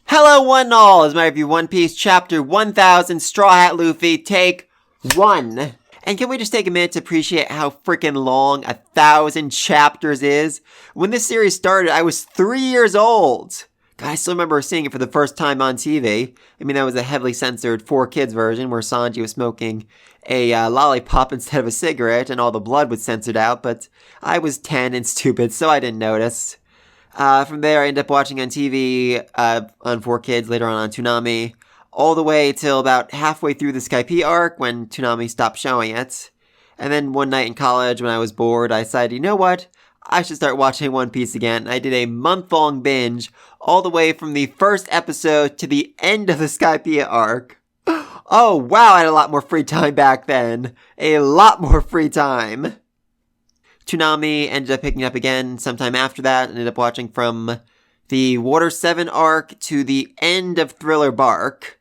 Hello one and all, it's my review One Piece Chapter 1000, Straw Hat Luffy, Take 1. And can we just take a minute to appreciate how freaking long 1,000 chapters is? When this series started, I was 3 years old. God, I still remember seeing it for the first time on TV. I mean, that was a heavily censored 4Kids version where Sanji was smoking a lollipop instead of a cigarette and all the blood was censored out, but I was 10 and stupid, so I didn't notice. From there, I ended up watching on TV, on 4Kids, later on Toonami, all the way till about halfway through the Skype arc when Toonami stopped showing it. And then one night in college when I was bored, I decided, you know what? I should start watching One Piece again. I did a month-long binge, all the way from the first episode to the end of the Skype arc. Oh wow, I had a lot more free time back then. A lot more free time. Toonami ended up picking up again sometime after that. Ended up watching from the Water 7 arc to the end of Thriller Bark.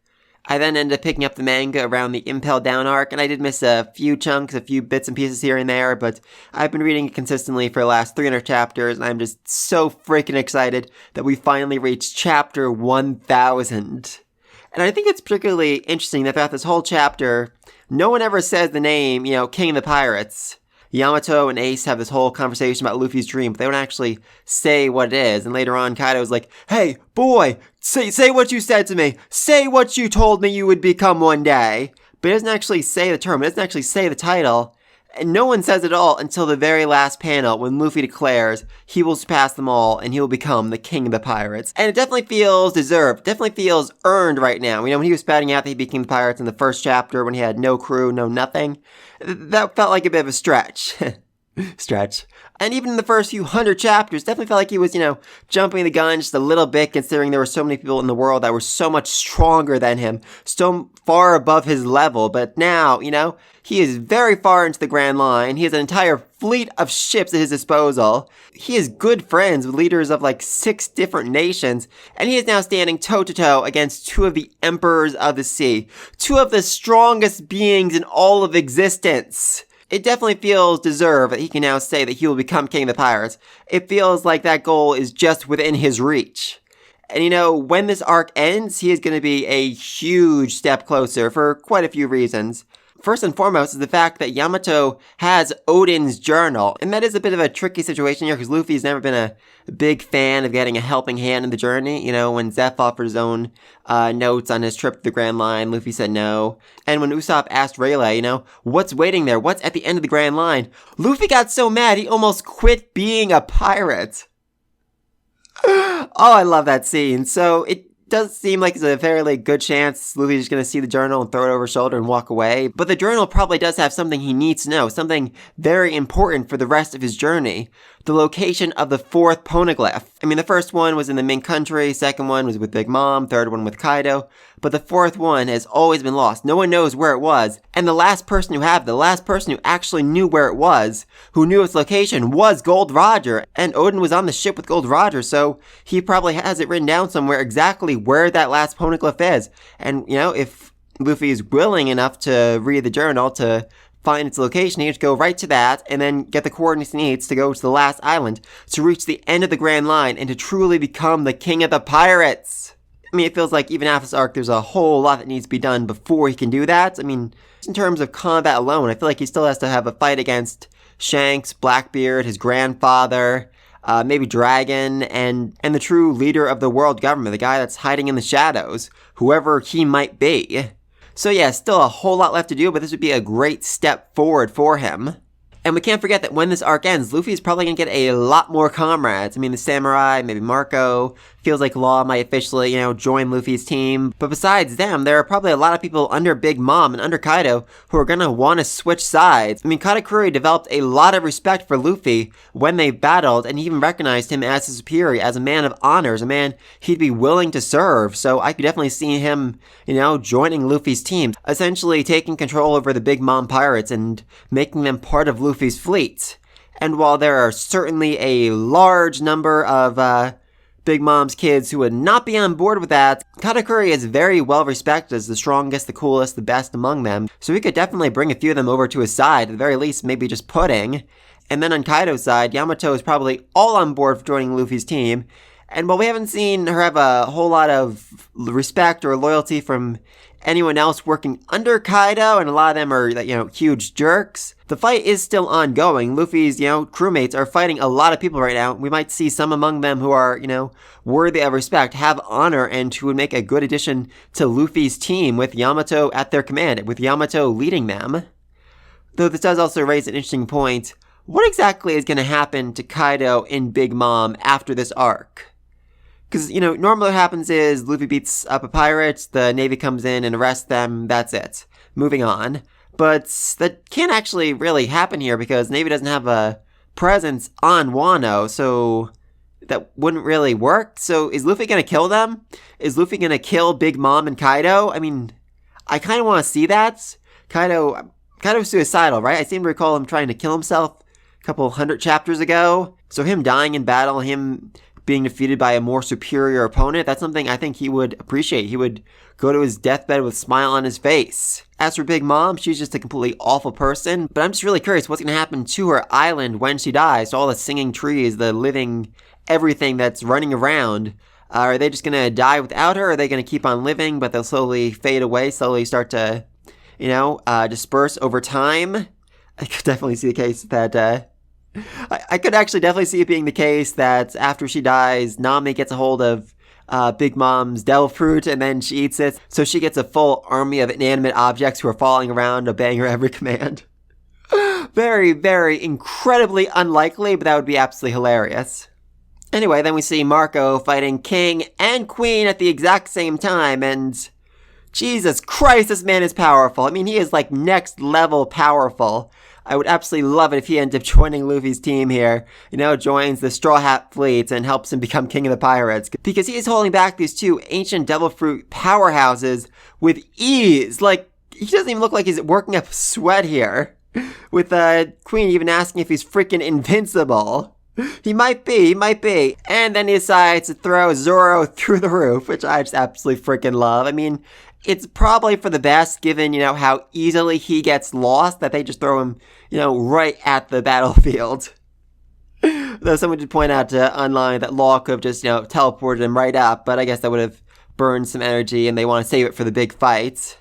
I then ended up picking up the manga around the Impel Down arc, and I did miss a few chunks, a few bits and pieces here and there, but I've been reading it consistently for the last 300 chapters, and I'm just so freaking excited that we finally reached chapter 1000. And I think it's particularly interesting that throughout this whole chapter, no one ever says the name, King of the Pirates. Yamato and Ace have this whole conversation about Luffy's dream, but they don't actually say what it is. And later on, Kaido's like, hey, boy, say what you said to me. Say what you told me you would become one day. But it doesn't actually say the term. It doesn't actually say the title. And no one says it all until the very last panel when Luffy declares he will surpass them all and he will become the king of the pirates. And it definitely feels deserved. Definitely feels earned right now. When he was spouting out that he became the pirates in the first chapter when he had no crew, no nothing, that felt like a bit of a stretch. And even in the first few 100 chapters, definitely felt like he was, jumping the gun just a little bit, considering there were so many people in the world that were so much stronger than him, so far above his level. But now, he is very far into the Grand Line. He has an entire fleet of ships at his disposal. He is good friends with leaders of 6 different nations, and he is now standing toe-to-toe against 2 of the Emperors of the Sea, 2 of the strongest beings in all of existence. It definitely feels deserved that he can now say that he will become King of the Pirates. It feels like that goal is just within his reach. And when this arc ends, he is going to be a huge step closer for quite a few reasons. First and foremost is the fact that Yamato has Oden's journal, and that is a bit of a tricky situation here because Luffy's never been a big fan of getting a helping hand in the journey. When Zeph offered his own notes on his trip to the Grand Line, Luffy said no. And when Usopp asked Rayleigh, what's waiting there? What's at the end of the Grand Line? Luffy got so mad he almost quit being a pirate. Oh, I love that scene. So it does seem like there's a fairly good chance Luffy's just going to see the journal and throw it over his shoulder and walk away. But the journal probably does have something he needs to know, something very important for the rest of his journey. The location of the 4th poneglyph. The first one was in the Ming country, second one was with Big Mom, third one with Kaido, but the 4th one has always been lost. No one knows where it was, and the last person who actually knew where it was, who knew its location, was Gold Roger, and Oden was on the ship with Gold Roger, so he probably has it written down somewhere exactly where that last poneglyph is. And, if Luffy is willing enough to read the journal to find its location, he has to go right to that and then get the coordinates he needs to go to the last island to reach the end of the Grand Line and to truly become the king of the pirates. It feels like even after this arc, there's a whole lot that needs to be done before he can do that. In terms of combat alone, I feel like he still has to have a fight against Shanks, Blackbeard, his grandfather, maybe Dragon, and the true leader of the world government, the guy that's hiding in the shadows, whoever he might be. So yeah, still a whole lot left to do, but this would be a great step forward for him. And we can't forget that when this arc ends, Luffy is probably going to get a lot more comrades. The samurai, maybe Marco. Feels like Law might officially, join Luffy's team. But besides them, there are probably a lot of people under Big Mom and under Kaido who are going to want to switch sides. Katakuri developed a lot of respect for Luffy when they battled, and he even recognized him as his superior, as a man of honor, as a man he'd be willing to serve. So I could definitely see him, joining Luffy's team, essentially taking control over the Big Mom pirates and making them part of Luffy's fleet. And while there are certainly a large number of Big Mom's kids who would not be on board with that, Katakuri is very well respected as the strongest, the coolest, the best among them, so he could definitely bring a few of them over to his side, at the very least maybe just Pudding. And then on Kaido's side, Yamato is probably all on board for joining Luffy's team, And while we haven't seen her have a whole lot of respect or loyalty from anyone else working under Kaido, and a lot of them are, huge jerks, the fight is still ongoing. Luffy's, crewmates are fighting a lot of people right now. We might see some among them who are, worthy of respect, have honor, and who would make a good addition to Luffy's team with Yamato at their command, with Yamato leading them. Though this does also raise an interesting point. What exactly is going to happen to Kaido and Big Mom after this arc? Because, normally what happens is Luffy beats up a pirate, the Navy comes in and arrests them, that's it. Moving on. But that can't actually really happen here because Navy doesn't have a presence on Wano, so that wouldn't really work. So is Luffy going to kill them? Is Luffy going to kill Big Mom and Kaido? I mean, I kind of want to see that. Kaido's suicidal, right? I seem to recall him trying to kill himself a couple hundred chapters ago. So him dying in battle, him being defeated by a more superior opponent, that's something I think he would appreciate. He would go to his deathbed with a smile on his face. As for Big Mom, she's just a completely awful person, but I'm just really curious what's going to happen to her island when she dies, to all the singing trees, the living everything that's running around. Are they just going to die without her, or are they going to keep on living, but they'll slowly fade away, slowly start to, disperse over time? I could definitely see the case that, I could actually definitely see it being the case that after she dies, Nami gets a hold of Big Mom's devil fruit and then she eats it. So she gets a full army of inanimate objects who are following around, obeying her every command. Very, very incredibly unlikely, but that would be absolutely hilarious. Anyway, then we see Marco fighting King and Queen at the exact same time, and Jesus Christ, this man is powerful. I mean, he is like next level powerful. I would absolutely love it if he ends up joining Luffy's team here, joins the Straw Hat Fleet and helps him become king of the pirates. Because he is holding back these two ancient devil fruit powerhouses with ease. Like, he doesn't even look like he's working up sweat here. With Queen even asking if he's freaking invincible. He might be. And then he decides to throw Zoro through the roof, which I just absolutely freaking love. I mean, it's probably for the best given, how easily he gets lost that they just throw him, right at the battlefield. Though someone did point out online that Law could have just, teleported him right up, but I guess that would have burned some energy and they want to save it for the big fight.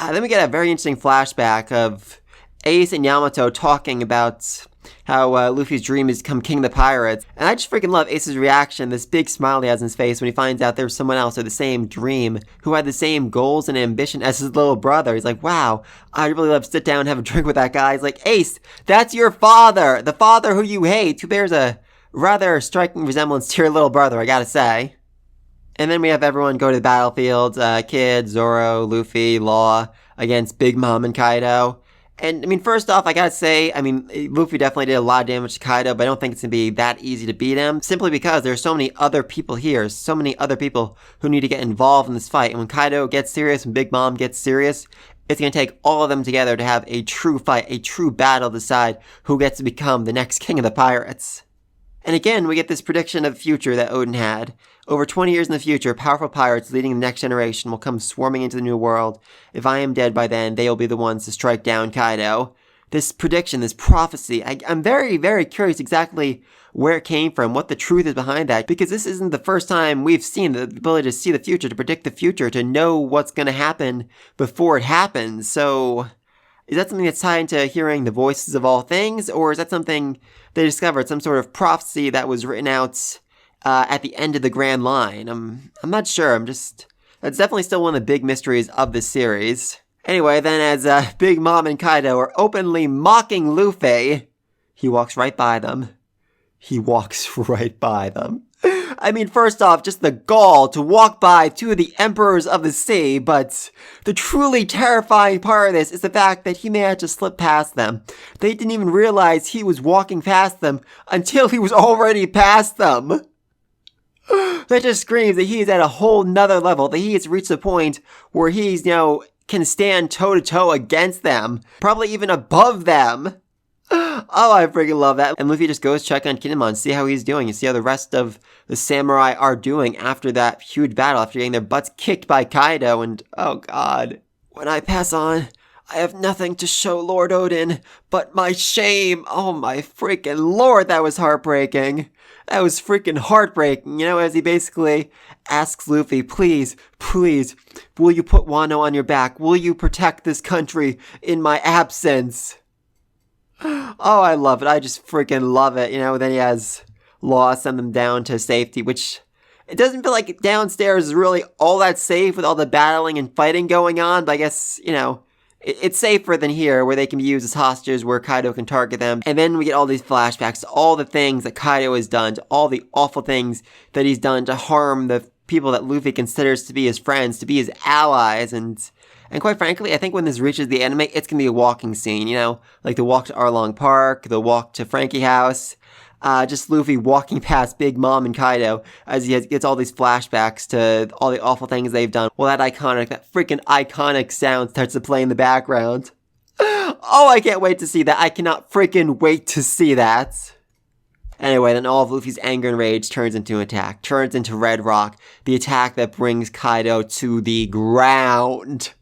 Then we get a very interesting flashback of Ace and Yamato talking about how Luffy's dream is to become king of the pirates. And I just freaking love Ace's reaction, this big smile he has on his face when he finds out there's someone else with the same dream, who had the same goals and ambition as his little brother. He's like, wow, I'd really love to sit down and have a drink with that guy. He's like, Ace, that's your father, the father who you hate, who bears a rather striking resemblance to your little brother, I gotta say. And then we have everyone go to the battlefield, Kid, Zoro, Luffy, Law, against Big Mom and Kaido. And, I mean, first off, I gotta say, Luffy definitely did a lot of damage to Kaido, but I don't think it's gonna be that easy to beat him, simply because there's so many other people here, so many other people who need to get involved in this fight, and when Kaido gets serious, when Big Mom gets serious, it's gonna take all of them together to have a true fight, a true battle to decide who gets to become the next king of the pirates. And again, we get this prediction of the future that Odin had. Over 20 years in the future, powerful pirates leading the next generation will come swarming into the new world. If I am dead by then, they will be the ones to strike down Kaido. This prediction, this prophecy, I'm very, very curious exactly where it came from, what the truth is behind that, because this isn't the first time we've seen the ability to see the future, to predict the future, to know what's going to happen before it happens. So, is that something that's tied into hearing the voices of all things, or is that something they discovered, some sort of prophecy that was written out at the end of the Grand Line? I'm not sure. That's definitely still one of the big mysteries of this series. Anyway, then as Big Mom and Kaido are openly mocking Luffy, he walks right by them. I mean, first off, just the gall to walk by two of the emperors of the sea, but the truly terrifying part of this is the fact that he managed to slip past them. They didn't even realize he was walking past them until he was already past them. That just screams that he is at a whole nother level, that he has reached a point where he's, can stand toe-to-toe against them, probably even above them. Oh, I freaking love that. And Luffy just goes check on Kinemon, see how he's doing, and see how the rest of the samurai are doing after that huge battle, after getting their butts kicked by Kaido, and oh god. When I pass on, I have nothing to show Lord Odin but my shame. Oh my freaking lord, that was heartbreaking. That was freaking heartbreaking, as he basically asks Luffy, please, please, will you put Wano on your back? Will you protect this country in my absence? Oh, I love it. I just freaking love it. Then he has Law send them down to safety, which it doesn't feel like downstairs is really all that safe with all the battling and fighting going on, but I guess, it's safer than here, where they can be used as hostages, where Kaido can target them. And then we get all these flashbacks to all the things that Kaido has done, to all the awful things that he's done to harm the people that Luffy considers to be his friends, to be his allies. And quite frankly, I think when this reaches the anime, it's going to be a walking scene, like the walk to Arlong Park, the walk to Frankie House. Just Luffy walking past Big Mom and Kaido as he gets all these flashbacks to all the awful things they've done. Well, that freaking iconic sound starts to play in the background. Oh, I can't wait to see that. I cannot freaking wait to see that. Anyway, then all of Luffy's anger and rage turns into an attack, turns into Red Rock, the attack that brings Kaido to the ground.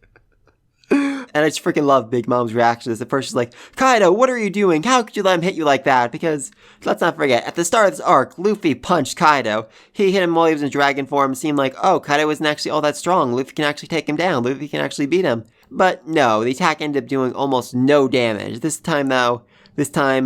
And I just freaking love Big Mom's reaction to this. At first she's like, Kaido, what are you doing? How could you let him hit you like that? Because, let's not forget, at the start of this arc, Luffy punched Kaido. He hit him while he was in dragon form. It seemed like, oh, Kaido isn't actually all that strong. Luffy can actually take him down. Luffy can actually beat him. But no, the attack ended up doing almost no damage. This time,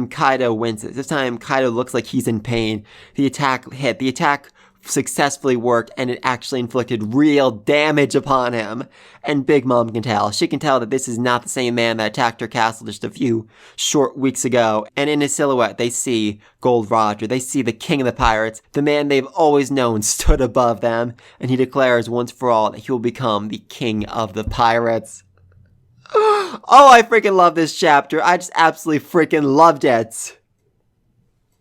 Kaido wins it. This time, Kaido looks like he's in pain. The attack hit. The attack successfully worked, and it actually inflicted real damage upon him. And Big Mom can tell. She can tell that this is not the same man that attacked her castle just a few short weeks ago. And in his silhouette, they see Gold Roger. They see the king of the pirates, the man they've always known stood above them. And he declares once for all that he will become the king of the pirates. Oh, I freaking love this chapter. I just absolutely freaking loved it.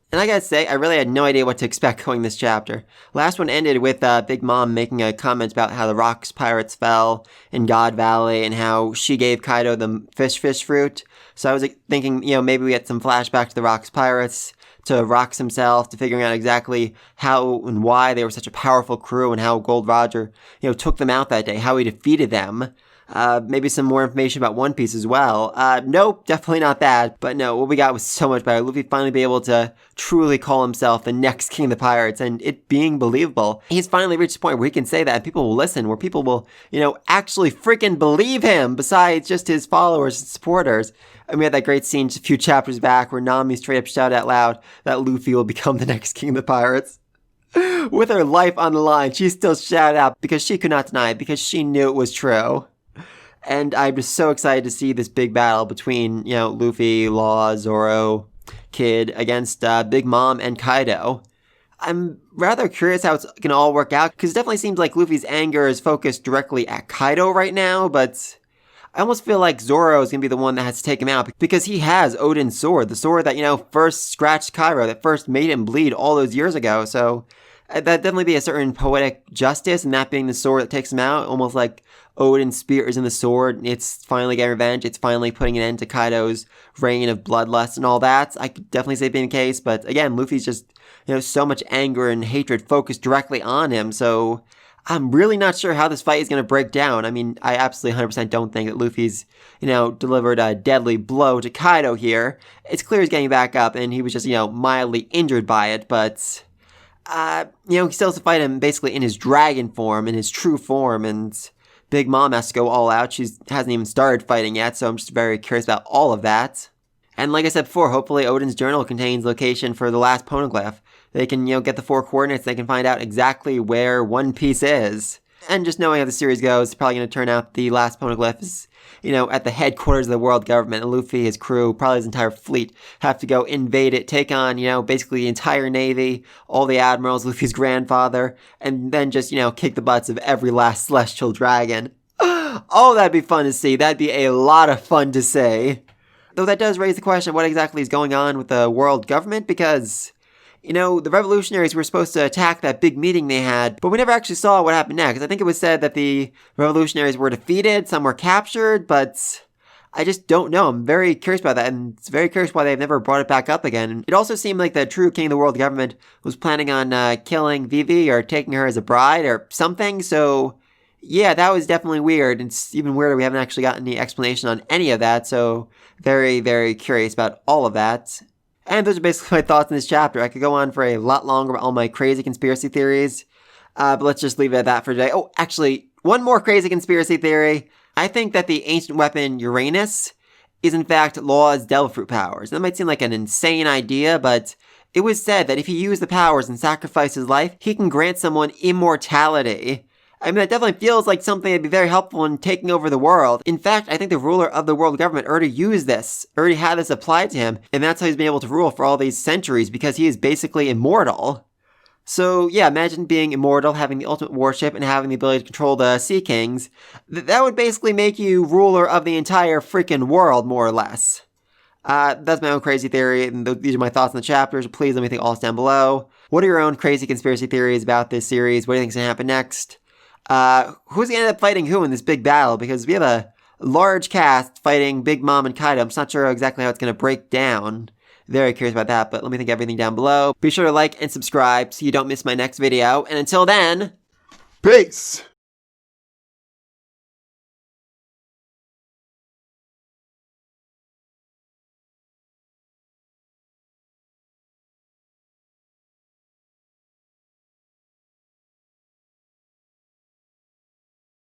And I gotta say, I really had no idea what to expect going this chapter. Last one ended with Big Mom making a comment about how the Rocks pirates fell in God Valley and how she gave Kaido the fish fruit. So I was thinking, maybe we get some flashback to the Rocks pirates, to Rocks himself, to figuring out exactly how and why they were such a powerful crew and how Gold Roger, took them out that day, how he defeated them. Maybe some more information about One Piece as well. Nope, definitely not that. But no, what we got was so much better. Luffy finally be able to truly call himself the next king of the pirates, and it being believable. He's finally reached a point where he can say that and people will listen, where people will, actually freaking believe him, besides just his followers and supporters. And we had that great scene just a few chapters back where Nami straight up shouted out loud that Luffy will become the next king of the pirates. With her life on the line, she still shouted out because she could not deny it, because she knew it was true. And I'm just so excited to see this big battle between, Luffy, Law, Zoro, Kid against Big Mom and Kaido. I'm rather curious how it's going to all work out, because it definitely seems like Luffy's anger is focused directly at Kaido right now, but I almost feel like Zoro is going to be the one that has to take him out, because he has Odin's sword, the sword that, first scratched Cairo, that first made him bleed all those years ago, so that'd definitely be a certain poetic justice, and that being the sword that takes him out, almost like Odin's spear is in the sword, it's finally getting revenge, it's finally putting an end to Kaido's reign of bloodlust and all that. I could definitely say being the case, but again, Luffy's just, so much anger and hatred focused directly on him, so I'm really not sure how this fight is going to break down. I mean, I absolutely 100% don't think that Luffy's, delivered a deadly blow to Kaido here. It's clear he's getting back up, and he was just, mildly injured by it, but he still has to fight him basically in his dragon form, in his true form, and Big Mom has to go all out. She hasn't even started fighting yet, so I'm just very curious about all of that. And like I said before, hopefully Odin's journal contains location for the last poneglyph. They can, get the 4 coordinates, they can find out exactly where One Piece is. And just knowing how the series goes, it's probably going to turn out the last poneglyph is, at the headquarters of the world government, and Luffy, his crew, probably his entire fleet, have to go invade it, take on, basically the entire navy, all the admirals, Luffy's grandfather, and then just, kick the butts of every last celestial dragon. Oh, that'd be fun to see. That'd be a lot of fun to say. Though that does raise the question of what exactly is going on with the world government, because the revolutionaries were supposed to attack that big meeting they had, but we never actually saw what happened next. I think it was said that the revolutionaries were defeated, some were captured, but I just don't know. I'm very curious about that, and it's very curious why they've never brought it back up again. It also seemed like the true king of the world government was planning on killing Vivi or taking her as a bride or something, so yeah, that was definitely weird. It's even weirder we haven't actually gotten any explanation on any of that, so very, very curious about all of that. And those are basically my thoughts on this chapter. I could go on for a lot longer about all my crazy conspiracy theories, but let's just leave it at that for today. Oh, actually, one more crazy conspiracy theory. I think that the ancient weapon Uranus is in fact Law's devil fruit powers. That might seem like an insane idea, but it was said that if he used the powers and sacrificed his life, he can grant someone immortality. I mean, that definitely feels like something that'd be very helpful in taking over the world. In fact, I think the ruler of the world government already used this, already had this applied to him, and that's how he's been able to rule for all these centuries, because he is basically immortal. So, yeah, imagine being immortal, having the ultimate warship, and having the ability to control the Sea Kings. That would basically make you ruler of the entire freaking world, more or less. That's my own crazy theory, and these are my thoughts on the chapters. Please let me think all this down below. What are your own crazy conspiracy theories about this series? What do you think's gonna happen next? Who's gonna end up fighting who in this big battle? Because we have a large cast fighting Big Mom and Kaido. I'm just not sure exactly how it's gonna break down. Very curious about that, but let me think everything down below. Be sure to like and subscribe so you don't miss my next video. And until then, peace!